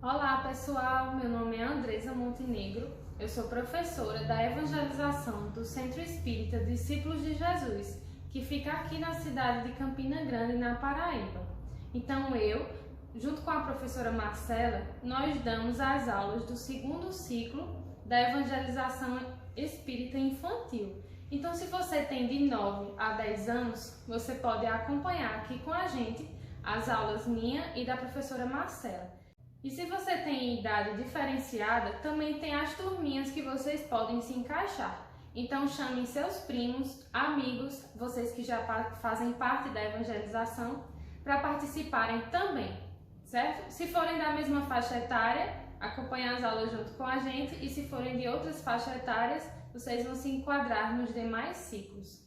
Olá pessoal, meu nome é Andresa Montenegro, eu sou professora da evangelização do Centro Espírita Discípulos de Jesus, que fica aqui na cidade de Campina Grande, na Paraíba. Então eu, junto com a professora Marcela, nós damos as aulas do segundo ciclo da evangelização espírita infantil. Então se você tem de 9 a 10 anos, você pode acompanhar aqui com a gente as aulas minha e da professora Marcela. E se você tem idade diferenciada, também tem as turminhas que vocês podem se encaixar. Então chamem seus primos, amigos, vocês que já fazem parte da evangelização, para participarem também, certo? Se forem da mesma faixa etária, acompanhem as aulas junto com a gente, e se forem de outras faixas etárias, vocês vão se enquadrar nos demais ciclos.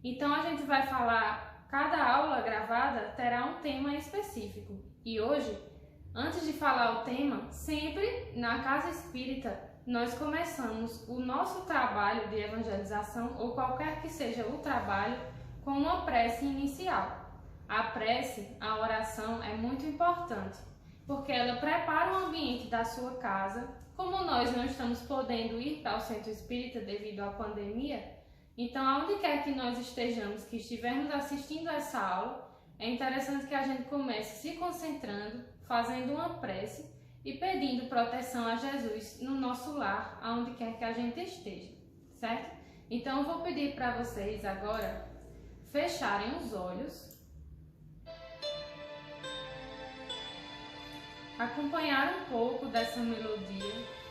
Então a gente vai falar, cada aula gravada terá um tema específico. E hoje, antes de falar o tema, sempre na Casa Espírita nós começamos o nosso trabalho de evangelização, ou qualquer que seja o trabalho, com uma prece inicial. A prece, a oração, é muito importante, porque ela prepara o ambiente da sua casa. Como nós não estamos podendo ir para o Centro Espírita devido à pandemia, então aonde quer que nós estejamos, que estivermos assistindo essa aula, é interessante que a gente comece se concentrando, fazendo uma prece e pedindo proteção a Jesus no nosso lar, aonde quer que a gente esteja, certo? Então eu vou pedir para vocês agora fecharem os olhos, acompanhar um pouco dessa melodia.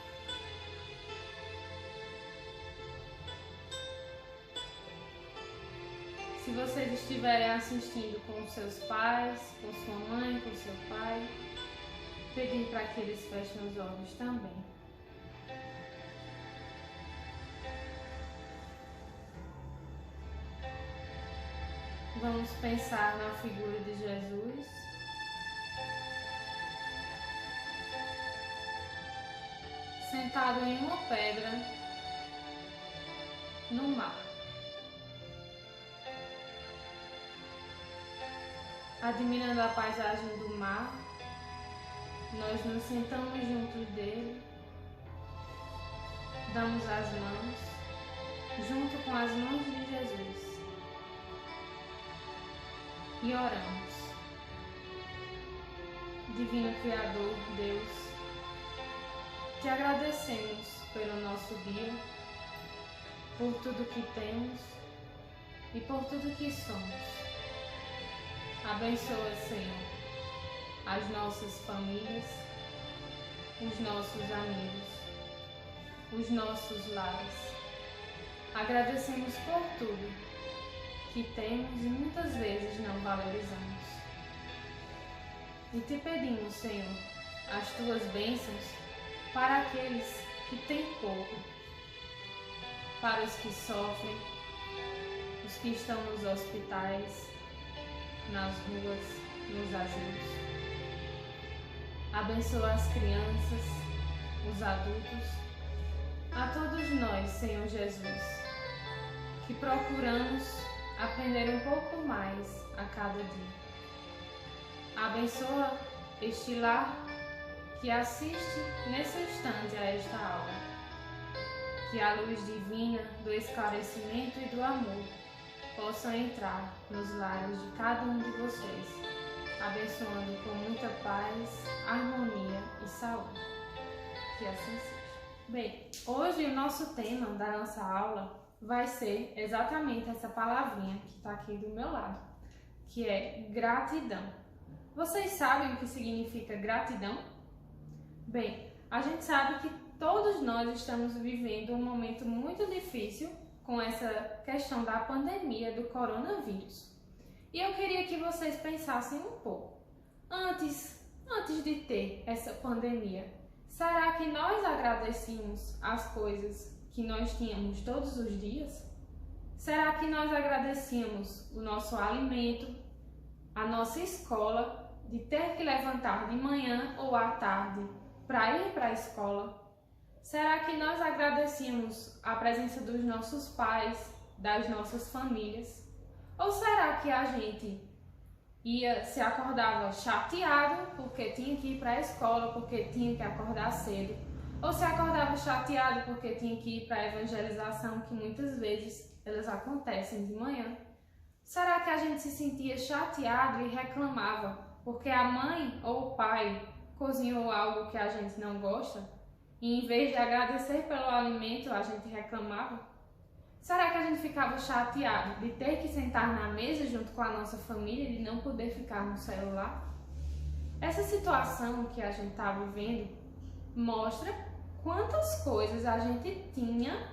Se vocês estiverem assistindo com seus pais, com sua mãe, com seu pai, pedir para que eles fechem os olhos também. Vamos pensar na figura de Jesus. Sentado em uma pedra no mar. Admirando a paisagem do mar, nós nos sentamos juntos dele, damos as mãos, junto com as mãos de Jesus, e oramos. Divino Criador, Deus, te agradecemos pelo nosso dia, por tudo que temos e por tudo que somos. Abençoa, Senhor, as nossas famílias, os nossos amigos, os nossos lares. Agradecemos por tudo que temos e muitas vezes não valorizamos. E te pedimos, Senhor, as tuas bênçãos para aqueles que têm pouco, para os que sofrem, os que estão nos hospitais, nas ruas, nos asilos. Abençoa as crianças, os adultos, a todos nós, Senhor Jesus, que procuramos aprender um pouco mais a cada dia. Abençoa este lar que assiste nesse instante a esta aula. Que a luz divina do esclarecimento e do amor possa entrar nos lares de cada um de vocês, abençoando com muita paz, harmonia e saúde. Que assim seja. Bem, hoje o nosso tema da nossa aula vai ser exatamente essa palavrinha que está aqui do meu lado, que é gratidão. Vocês sabem o que significa gratidão? Bem, a gente sabe que todos nós estamos vivendo um momento muito difícil com essa questão da pandemia do coronavírus. E eu queria que vocês pensassem um pouco. Antes de ter essa pandemia, será que nós agradecíamos as coisas que nós tínhamos todos os dias? Será que nós agradecíamos o nosso alimento, a nossa escola, de ter que levantar de manhã ou à tarde para ir para a escola? Será que nós agradecíamos a presença dos nossos pais, das nossas famílias? Ou será que a gente Se acordava chateado porque tinha que ir para a escola, porque tinha que acordar cedo, ou se acordava chateado porque tinha que ir para a evangelização, que muitas vezes elas acontecem de manhã. Será que a gente se sentia chateado e reclamava porque a mãe ou o pai cozinhou algo que a gente não gosta? E em vez de agradecer pelo alimento, a gente reclamava? Será que a gente ficava chateado de ter que sentar na mesa junto com a nossa família e de não poder ficar no celular? Essa situação que a gente está vivendo mostra quantas coisas a gente tinha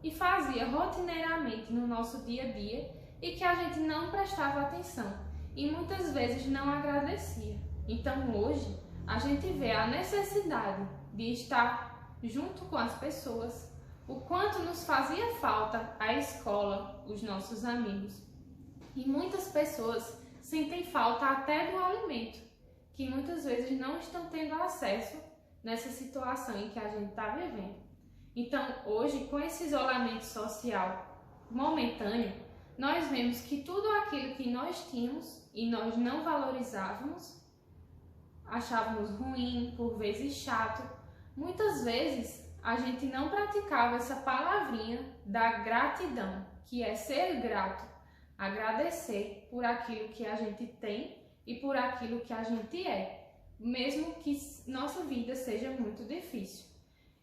e fazia rotineiramente no nosso dia a dia e que a gente não prestava atenção e muitas vezes não agradecia. Então hoje a gente vê a necessidade de estar junto com as pessoas, o quanto nos fazia falta a escola, os nossos amigos. E muitas pessoas sentem falta até do alimento, que muitas vezes não estão tendo acesso nessa situação em que a gente está vivendo. Então, hoje, com esse isolamento social momentâneo, nós vemos que tudo aquilo que nós tínhamos e nós não valorizávamos, achávamos ruim, por vezes chato, muitas vezes a gente não praticava essa palavrinha da gratidão, que é ser grato, agradecer por aquilo que a gente tem e por aquilo que a gente é, mesmo que nossa vida seja muito difícil.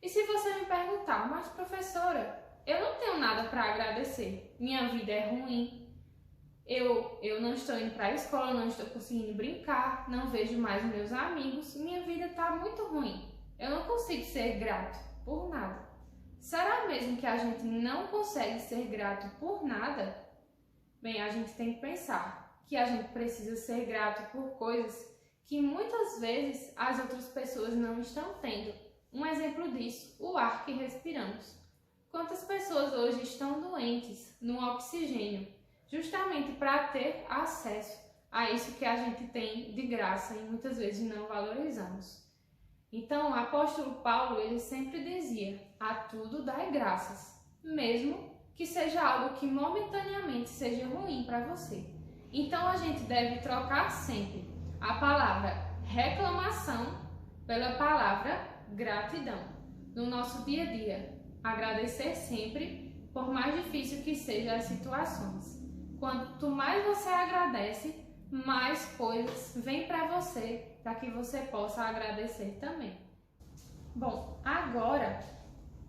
E se você me perguntar, mas professora, eu não tenho nada para agradecer, minha vida é ruim, eu não estou indo para a escola, não estou conseguindo brincar, não vejo mais meus amigos, minha vida está muito ruim, eu não consigo ser grato por nada. Será mesmo que a gente não consegue ser grato por nada? Bem, a gente tem que pensar que a gente precisa ser grato por coisas que muitas vezes as outras pessoas não estão tendo. Um exemplo disso, o ar que respiramos. Quantas pessoas hoje estão doentes no oxigênio, justamente para ter acesso a isso que a gente tem de graça e muitas vezes não valorizamos. Então, o apóstolo Paulo, ele sempre dizia, a tudo dai graças, mesmo que seja algo que momentaneamente seja ruim para você. Então, a gente deve trocar sempre a palavra reclamação pela palavra gratidão. No nosso dia a dia, agradecer sempre, por mais difícil que sejam as situações. Quanto mais você agradece, mais coisas vêm para você, para que você possa agradecer também. Bom, agora,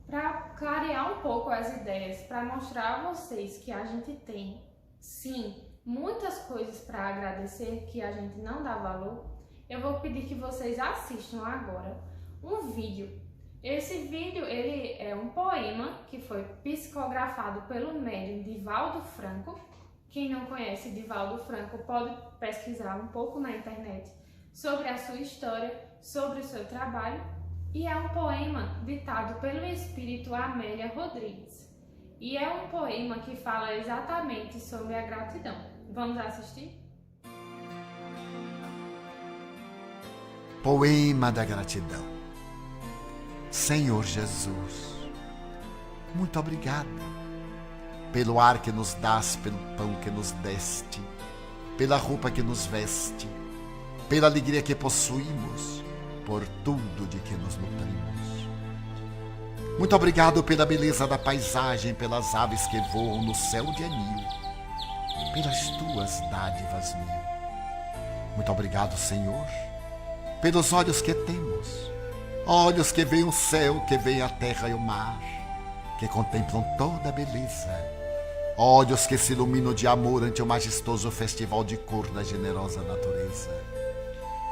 para clarear um pouco as ideias, para mostrar a vocês que a gente tem, sim, muitas coisas para agradecer que a gente não dá valor, eu vou pedir que vocês assistam agora um vídeo. Esse vídeo, ele é um poema que foi psicografado pelo médium Divaldo Franco. Quem não conhece Divaldo Franco pode pesquisar um pouco na internet sobre a sua história, sobre o seu trabalho, e é um poema ditado pelo espírito Amélia Rodrigues. E é um poema que fala exatamente sobre a gratidão. Vamos assistir? Poema da gratidão. Senhor Jesus, muito obrigado pelo ar que nos dás, pelo pão que nos deste, pela roupa que nos veste, pela alegria que possuímos, por tudo de que nos nutrimos. Muito obrigado pela beleza da paisagem, pelas aves que voam no céu de anil, pelas tuas dádivas mil. Muito obrigado, Senhor, pelos olhos que temos, olhos que veem o céu, que veem a terra e o mar, que contemplam toda a beleza, olhos que se iluminam de amor ante o majestoso festival de cor da generosa natureza.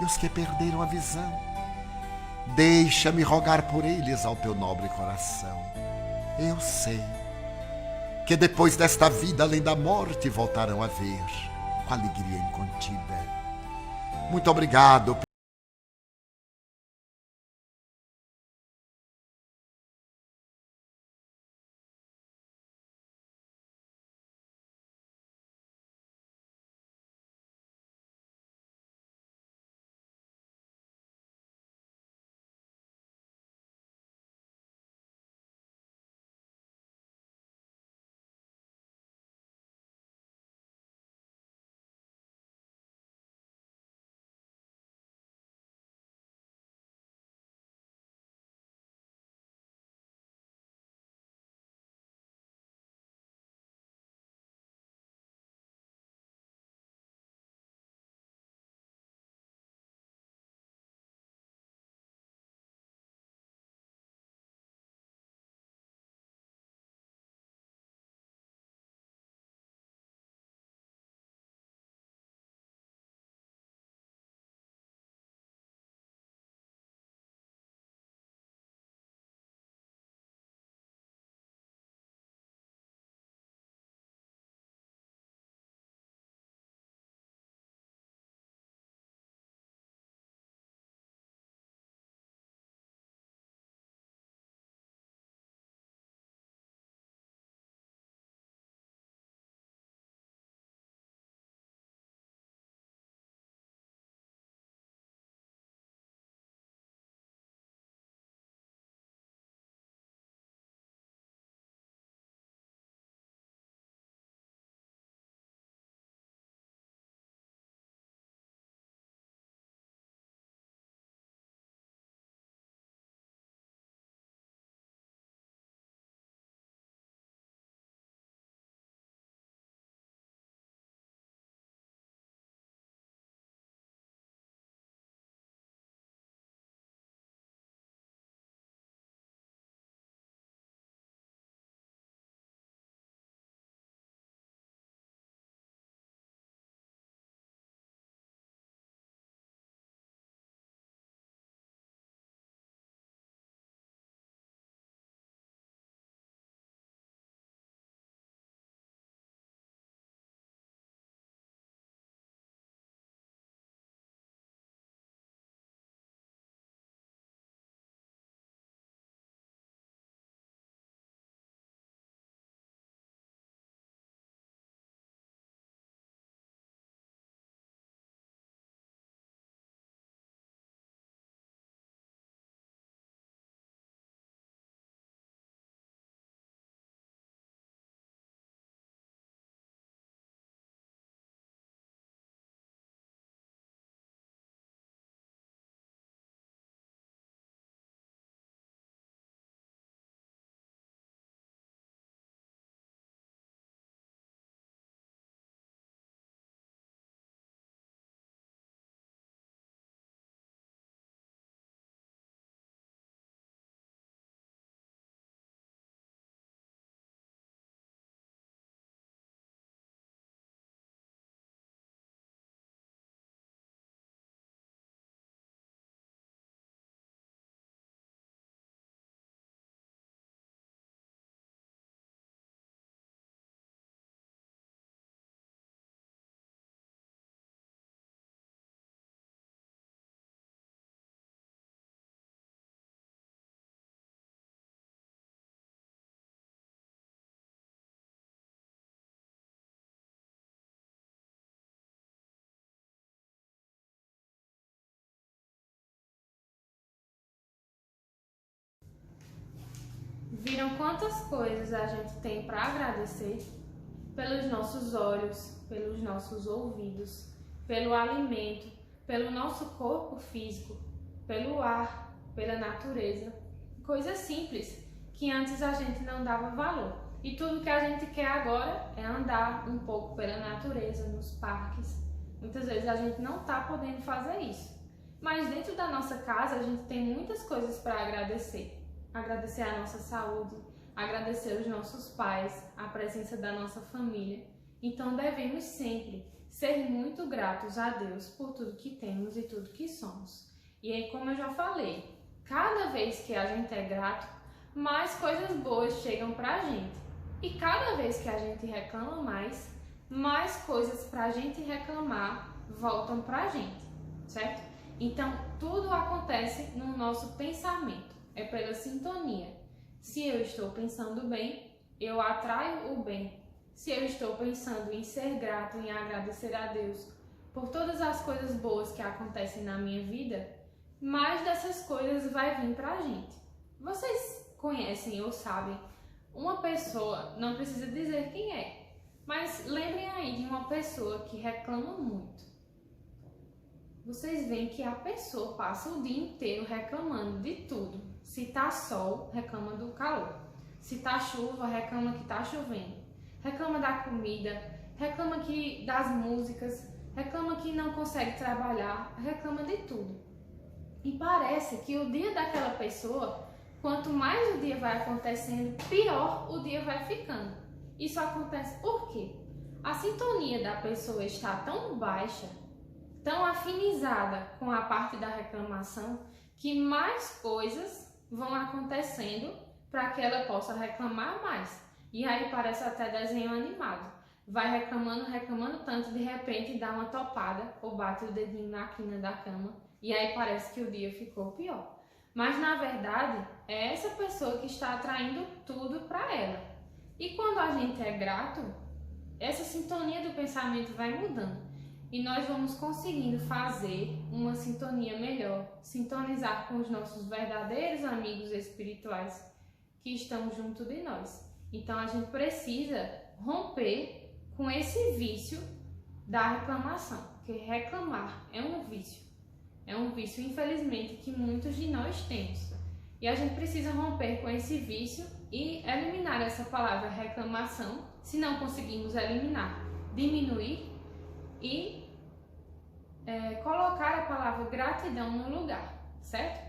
E os que perderam a visão, deixa-me rogar por eles ao teu nobre coração. Eu sei que depois desta vida, além da morte, voltarão a ver com alegria incontida. Muito obrigado Viram quantas coisas a gente tem para agradecer? Pelos nossos olhos, pelos nossos ouvidos, pelo alimento, pelo nosso corpo físico, pelo ar, pela natureza. Coisas simples que antes a gente não dava valor. E tudo que a gente quer agora é andar um pouco pela natureza, nos parques. Muitas vezes a gente não está podendo fazer isso. Mas dentro da nossa casa a gente tem muitas coisas para agradecer. Agradecer a nossa saúde, agradecer os nossos pais, a presença da nossa família. Então devemos sempre ser muito gratos a Deus por tudo que temos e tudo que somos. E aí, como eu já falei, cada vez que a gente é grato, mais coisas boas chegam pra gente. E cada vez que a gente reclama mais coisas pra gente reclamar voltam pra gente, certo? Então, tudo acontece no nosso pensamento, é pela sintonia. Se eu estou pensando bem, eu atraio o bem. Se eu estou pensando em ser grato, em agradecer a Deus por todas as coisas boas que acontecem na minha vida, mais dessas coisas vai vir pra gente. Vocês conhecem ou sabem uma pessoa, não precisa dizer quem é, mas lembrem aí de uma pessoa que reclama muito. Vocês veem que a pessoa passa o dia inteiro reclamando de tudo. Se tá sol, reclama do calor. Se tá chuva, reclama que tá chovendo. Reclama da comida, reclama das músicas, reclama que não consegue trabalhar, reclama de tudo. E parece que o dia daquela pessoa, quanto mais o dia vai acontecendo, pior o dia vai ficando. Isso acontece por quê? A sintonia da pessoa está tão baixa, tão afinizada com a parte da reclamação, que mais coisas vão acontecendo para que ela possa reclamar mais. E aí parece até desenho animado. Vai reclamando tanto, de repente dá uma topada ou bate o dedinho na quina da cama e aí parece que o dia ficou pior. Mas na verdade é essa pessoa que está atraindo tudo para ela. E quando a gente é grato, essa sintonia do pensamento vai mudando e nós vamos conseguindo fazer uma sintonia melhor, sintonizar com os nossos verdadeiros amigos espirituais que estão junto de nós. Então a gente precisa romper com esse vício da reclamação, porque reclamar é um vício. É um vício, infelizmente, que muitos de nós temos. E a gente precisa romper com esse vício e eliminar essa palavra reclamação, se não conseguimos eliminar, diminuir e colocar a palavra gratidão no lugar, certo?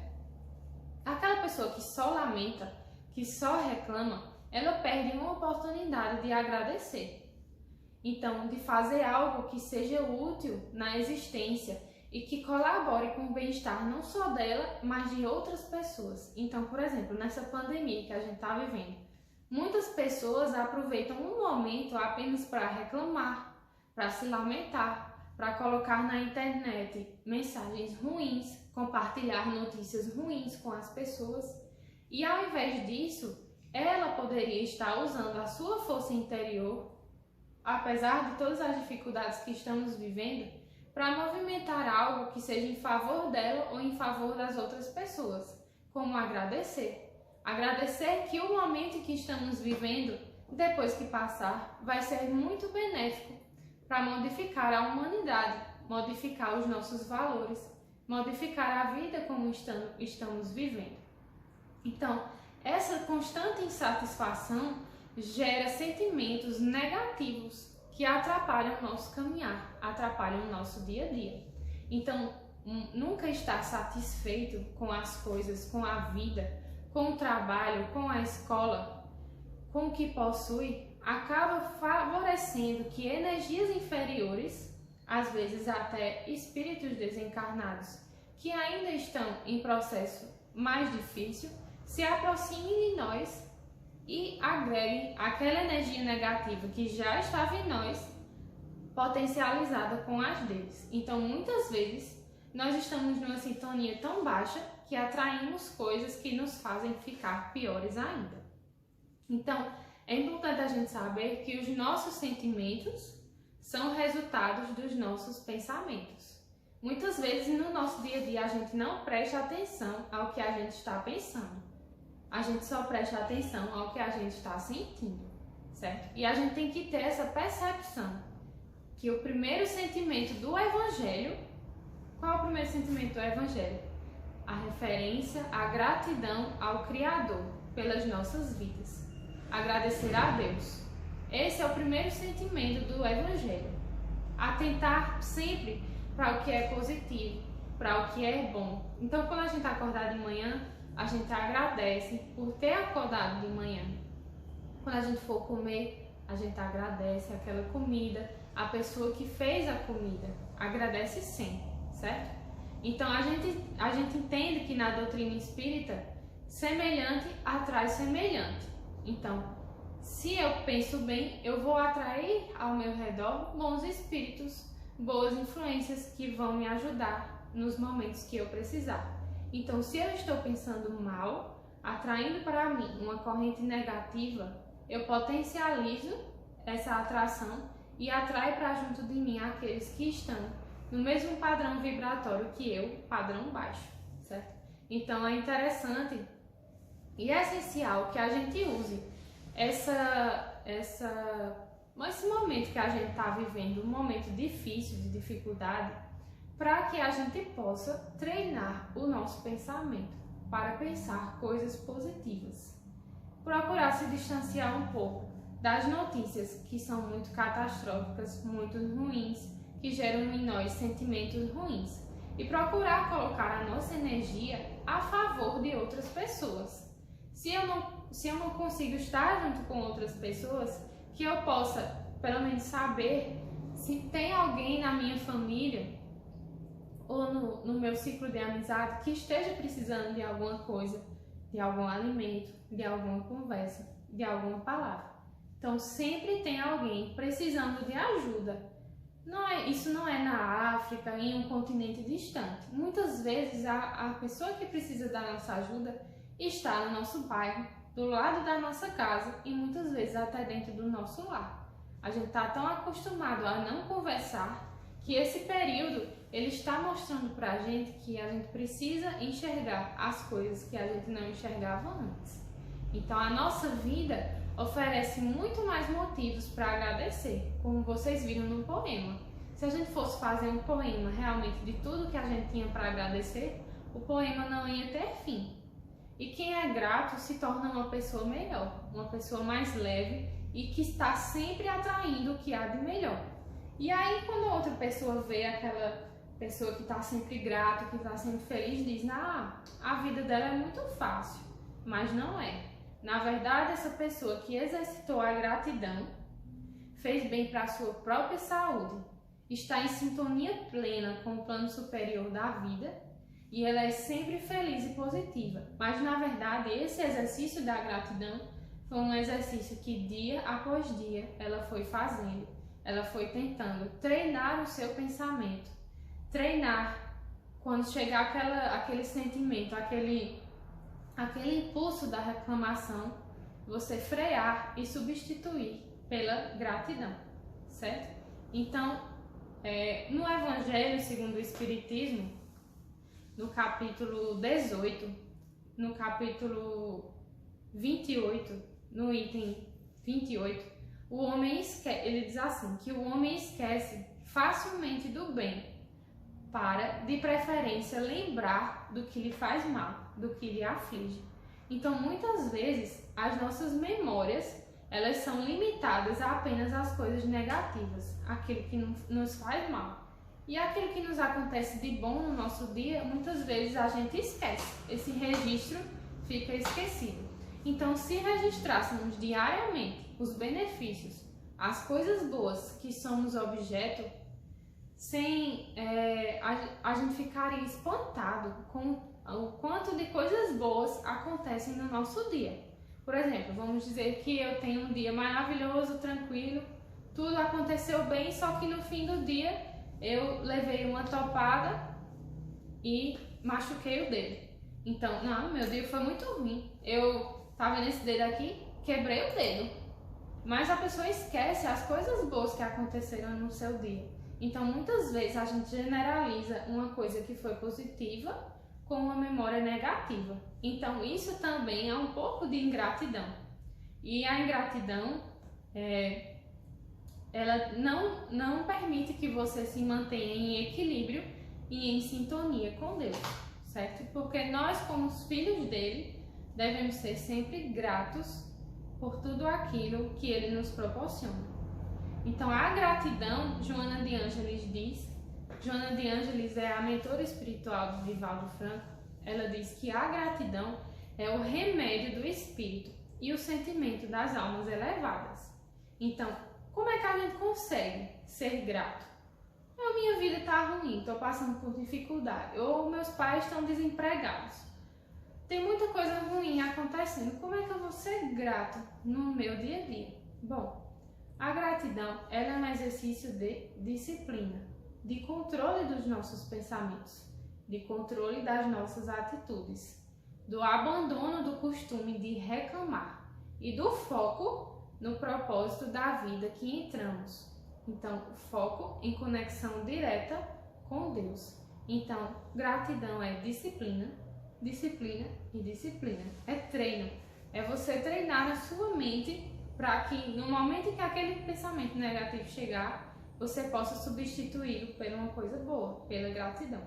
Aquela pessoa que só lamenta, que só reclama, ela perde uma oportunidade de agradecer. Então, de fazer algo que seja útil na existência e que colabore com o bem-estar não só dela, mas de outras pessoas. Então, por exemplo, nessa pandemia que a gente está vivendo, muitas pessoas aproveitam um momento apenas para reclamar, para se lamentar, para colocar na internet mensagens ruins, compartilhar notícias ruins com as pessoas. E ao invés disso, ela poderia estar usando a sua força interior, apesar de todas as dificuldades que estamos vivendo, para movimentar algo que seja em favor dela ou em favor das outras pessoas, como agradecer. Agradecer que o momento que estamos vivendo, depois que passar, vai ser muito benéfico para modificar a humanidade, modificar os nossos valores, modificar a vida como estamos vivendo. Então, essa constante insatisfação gera sentimentos negativos que atrapalham o nosso caminhar, atrapalham o nosso dia a dia. Então, nunca estar satisfeito com as coisas, com a vida, com o trabalho, com a escola, com o que possui, acaba favorecendo que energias inferiores, às vezes até espíritos desencarnados, que ainda estão em processo mais difícil, se aproximem de nós e agreguem aquela energia negativa que já estava em nós, potencializada com as deles. Então, muitas vezes, nós estamos numa sintonia tão baixa que atraímos coisas que nos fazem ficar piores ainda. Então, é importante a gente saber que os nossos sentimentos são resultados dos nossos pensamentos. Muitas vezes, no nosso dia a dia, a gente não presta atenção ao que a gente está pensando. a gente só presta atenção ao que a gente está sentindo, certo? E a gente tem que ter essa percepção que o primeiro sentimento do Evangelho, qual é o primeiro sentimento do Evangelho? A referência, a gratidão ao Criador pelas nossas vidas. Agradecer a Deus. Esse é o primeiro sentimento do Evangelho. Atentar sempre para o que é positivo, para o que é bom. Então, quando a gente acordar de manhã, a gente agradece por ter acordado de manhã. Quando a gente for comer, a gente agradece aquela comida, a pessoa que fez a comida. Agradece sempre, certo? Então, a gente entende que na doutrina espírita, semelhante atrai semelhante. Então, se eu penso bem, eu vou atrair ao meu redor bons espíritos, boas influências que vão me ajudar nos momentos que eu precisar. Então, se eu estou pensando mal, atraindo para mim uma corrente negativa, eu potencializo essa atração e atrai para junto de mim aqueles que estão no mesmo padrão vibratório que eu, padrão baixo, certo? Então, é interessante e é essencial que a gente use esse momento que a gente está vivendo, um momento difícil, de dificuldade, para que a gente possa treinar o nosso pensamento para pensar coisas positivas. Procurar se distanciar um pouco das notícias que são muito catastróficas, muito ruins, que geram em nós sentimentos ruins. E procurar colocar a nossa energia a favor de outras pessoas. Se eu não consigo estar junto com outras pessoas, que eu possa, pelo menos, saber se tem alguém na minha família ou no meu ciclo de amizade que esteja precisando de alguma coisa, de algum alimento, de alguma conversa, de alguma palavra. Então, sempre tem alguém precisando de ajuda. Isso não é na África, em um continente distante. Muitas vezes, a pessoa que precisa da nossa ajuda está no nosso bairro, do lado da nossa casa e muitas vezes até dentro do nosso lar. A gente está tão acostumado a não conversar que esse período ele está mostrando para a gente que a gente precisa enxergar as coisas que a gente não enxergava antes. Então a nossa vida oferece muito mais motivos para agradecer, como vocês viram no poema. Se a gente fosse fazer um poema realmente de tudo que a gente tinha para agradecer, o poema não ia ter fim. E quem é grato se torna uma pessoa melhor, uma pessoa mais leve e que está sempre atraindo o que há de melhor. E aí, quando outra pessoa vê aquela pessoa que está sempre grata, que está sempre feliz, diz: a vida dela é muito fácil. Mas não é. Na verdade, essa pessoa que exercitou a gratidão fez bem para a sua própria saúde, está em sintonia plena com o plano superior da vida e ela é sempre feliz e positiva. Mas, na verdade, esse exercício da gratidão foi um exercício que dia após dia ela foi fazendo, ela foi tentando treinar o seu pensamento, treinar quando chegar aquele sentimento, aquele impulso da reclamação, você frear e substituir pela gratidão, certo? Então, no Evangelho segundo o Espiritismo, no capítulo 18, no capítulo 28, no item 28, ele diz assim, que o homem esquece facilmente do bem, para, de preferência, lembrar do que lhe faz mal, do que lhe aflige. Então, muitas vezes, as nossas memórias, elas são limitadas a apenas as coisas negativas, aquilo que nos faz mal. E aquilo que nos acontece de bom no nosso dia, muitas vezes a gente esquece. Esse registro fica esquecido. Então, se registrássemos diariamente os benefícios, as coisas boas que somos objeto, a gente ficaria espantado com o quanto de coisas boas acontecem no nosso dia. Por exemplo, vamos dizer que eu tenho um dia maravilhoso, tranquilo, tudo aconteceu bem, só que no fim do dia eu levei uma topada e machuquei o dedo. Então, meu dia foi muito ruim. Tá vendo esse dedo aqui? Quebrei o dedo. Mas a pessoa esquece as coisas boas que aconteceram no seu dia. Então, muitas vezes a gente generaliza uma coisa que foi positiva com uma memória negativa. Então, isso também é um pouco de ingratidão. E a ingratidão, ela não permite que você se mantenha em equilíbrio e em sintonia com Deus, certo? Porque nós, como os filhos dele, devemos ser sempre gratos por tudo aquilo que ele nos proporciona. Então, a gratidão, Joana de Ângeles diz, Joana de Ângeles é a mentora espiritual de Divaldo Franco, ela diz que a gratidão é o remédio do espírito e o sentimento das almas elevadas. Então, como é que a gente consegue ser grato? A minha vida está ruim, estou passando por dificuldade, ou meus pais estão desempregados. Tem muita coisa ruim acontecendo, como é que eu vou ser grato no meu dia a dia? Bom, a gratidão ela é um exercício de disciplina, de controle dos nossos pensamentos, de controle das nossas atitudes, do abandono do costume de reclamar e do foco no propósito da vida que entramos. Então, foco em conexão direta com Deus. Então, gratidão é disciplina, disciplina e disciplina. É treino. É você treinar na sua mente para que no momento em que aquele pensamento negativo chegar, você possa substituí-lo por uma coisa boa, pela gratidão.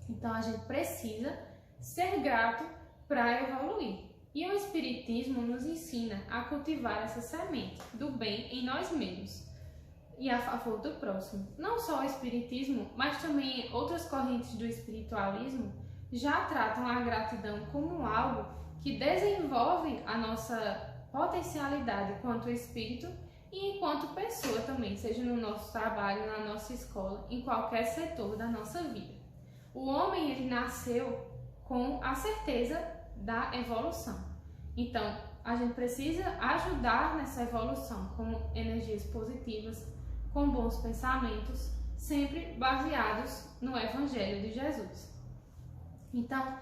Então, a gente precisa ser grato para evoluir. E o Espiritismo nos ensina a cultivar essa semente do bem em nós mesmos e a favor do próximo. Não só o Espiritismo, mas também outras correntes do espiritualismo já tratam a gratidão como algo que desenvolve a nossa potencialidade enquanto espírito e enquanto pessoa também, seja no nosso trabalho, na nossa escola, em qualquer setor da nossa vida. O homem, ele nasceu com a certeza da evolução. Então, a gente precisa ajudar nessa evolução com energias positivas, com bons pensamentos, sempre baseados no Evangelho de Jesus. Então,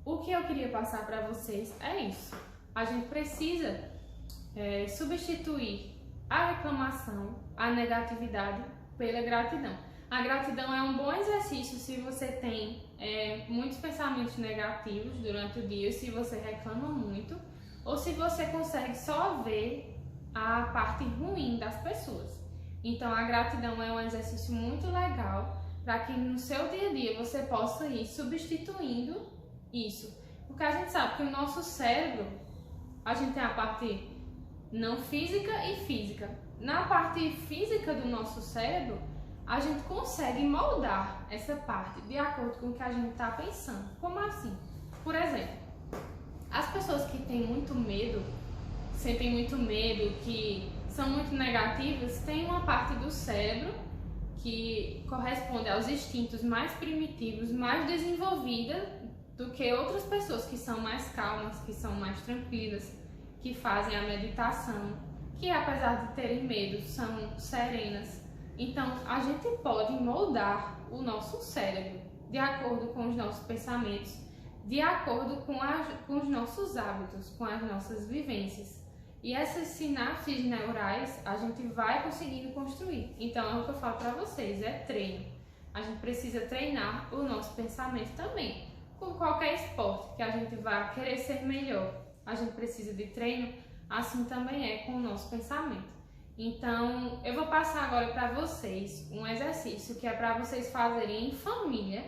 o que eu queria passar para vocês é isso. A gente precisa substituir a reclamação, a negatividade pela gratidão. A gratidão é um bom exercício se você tem muitos pensamentos negativos durante o dia, se você reclama muito, ou se você consegue só ver a parte ruim das pessoas. Então, a gratidão é um exercício muito legal para que no seu dia a dia você possa ir substituindo isso. Porque a gente sabe que o nosso cérebro, a gente tem a parte não física e física. Na parte física do nosso cérebro, a gente consegue moldar essa parte de acordo com o que a gente está pensando. Como assim? Por exemplo, as pessoas que têm muito medo, sentem muito medo, que são muito negativas, têm uma parte do cérebro que corresponde aos instintos mais primitivos, mais desenvolvida do que outras pessoas que são mais calmas, que são mais tranquilas, que fazem a meditação, que apesar de terem medo, são serenas. Então, a gente pode moldar o nosso cérebro de acordo com os nossos pensamentos, de acordo com os nossos hábitos, com as nossas vivências. E essas sinapses neurais a gente vai conseguindo construir. Então, é o que eu falo para vocês, é treino. A gente precisa treinar o nosso pensamento também. Com qualquer esporte que a gente vai querer ser melhor, a gente precisa de treino, assim também é com o nosso pensamento. Então, eu vou passar agora para vocês um exercício que é para vocês fazerem em família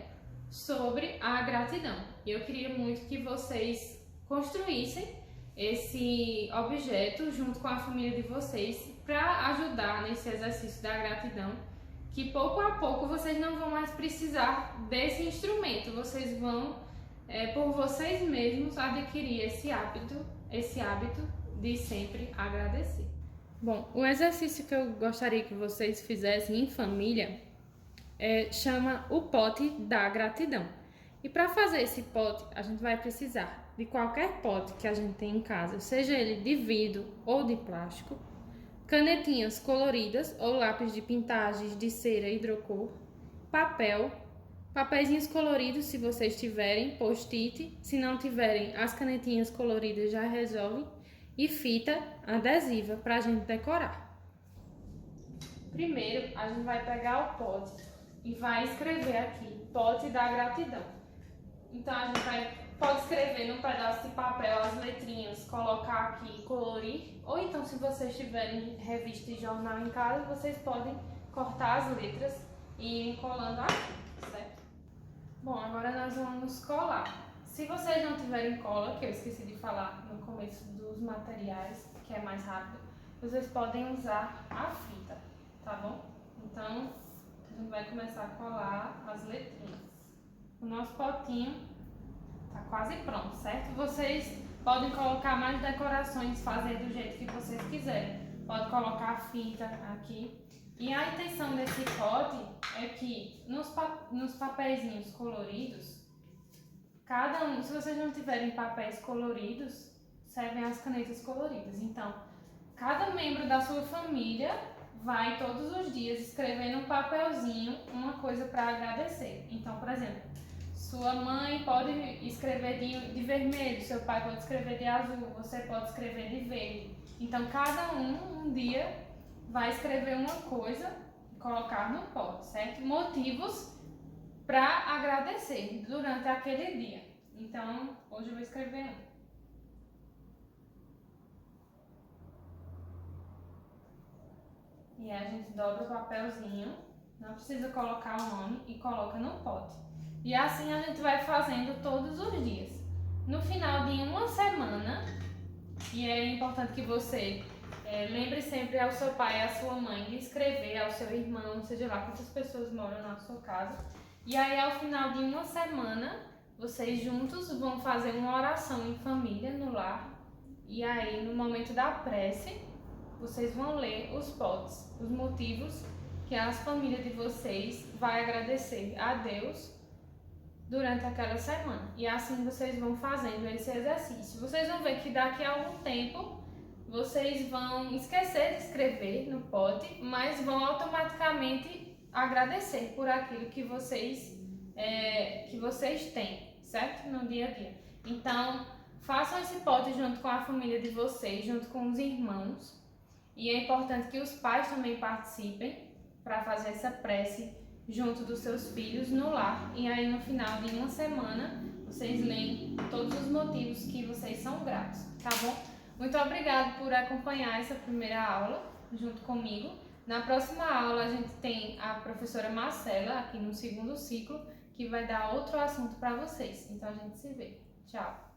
sobre a gratidão. E eu queria muito que vocês construíssem esse objeto junto com a família de vocês para ajudar nesse exercício da gratidão, que pouco a pouco vocês não vão mais precisar desse instrumento, vocês vão por vocês mesmos adquirir esse hábito de sempre agradecer. Bom, o exercício que eu gostaria que vocês fizessem em família chama o pote da gratidão. E para fazer esse pote, a gente vai precisar de qualquer pote que a gente tem em casa, seja ele de vidro ou de plástico, canetinhas coloridas ou lápis de pintagens de cera hidrocor, papeizinhos coloridos se vocês tiverem, post-it, se não tiverem, as canetinhas coloridas já resolvem, e fita adesiva para a gente decorar. Primeiro, a gente vai pegar o pote e vai escrever aqui, pote da gratidão. Então a gente pode escrever num pedaço de papel as letrinhas, colocar aqui, colorir, ou então se vocês tiverem revista e jornal em casa, vocês podem cortar as letras e ir colando aqui, certo? Bom, agora nós vamos colar. Se vocês não tiverem cola, que eu esqueci de falar no começo dos materiais, que é mais rápido, vocês podem usar a fita, tá bom? Então, a gente vai começar a colar as letrinhas. O nosso potinho tá quase pronto, certo? Vocês podem colocar mais decorações, fazer do jeito que vocês quiserem. Pode colocar a fita aqui. E a intenção desse pote é que nos papeizinhos coloridos, cada um, se vocês não tiverem papéis coloridos, servem as canetas coloridas. Então, cada membro da sua família vai todos os dias escrever num papelzinho uma coisa para agradecer. Então, por exemplo, sua mãe pode escrever de vermelho, seu pai pode escrever de azul, você pode escrever de verde. Então, cada um dia vai escrever uma coisa e colocar no pote, certo? Motivos para agradecer durante aquele dia. Então, hoje eu vou escrever um. E aí a gente dobra o papelzinho, não precisa colocar o nome e coloca no pote. E assim a gente vai fazendo todos os dias. No final de uma semana, e é importante que você lembre sempre ao seu pai e à sua mãe de escrever, ao seu irmão, seja lá quantas pessoas moram na sua casa. E aí ao final de uma semana, vocês juntos vão fazer uma oração em família no lar. E aí no momento da prece, vocês vão ler os potes, os motivos que as famílias de vocês vai agradecer a Deus durante aquela semana. E assim vocês vão fazendo esse exercício. Vocês vão ver que daqui a algum tempo vocês vão esquecer de escrever no pote, mas vão automaticamente agradecer por aquilo que vocês têm, certo? No dia a dia. Então, façam esse pote junto com a família de vocês, junto com os irmãos. E é importante que os pais também participem para fazer essa prece junto dos seus filhos no lar. E aí no final de uma semana vocês leem todos os motivos que vocês são gratos, tá bom? Muito obrigada por acompanhar essa primeira aula junto comigo. Na próxima aula a gente tem a professora Marcela aqui no segundo ciclo, que vai dar outro assunto para vocês. Então a gente se vê. Tchau!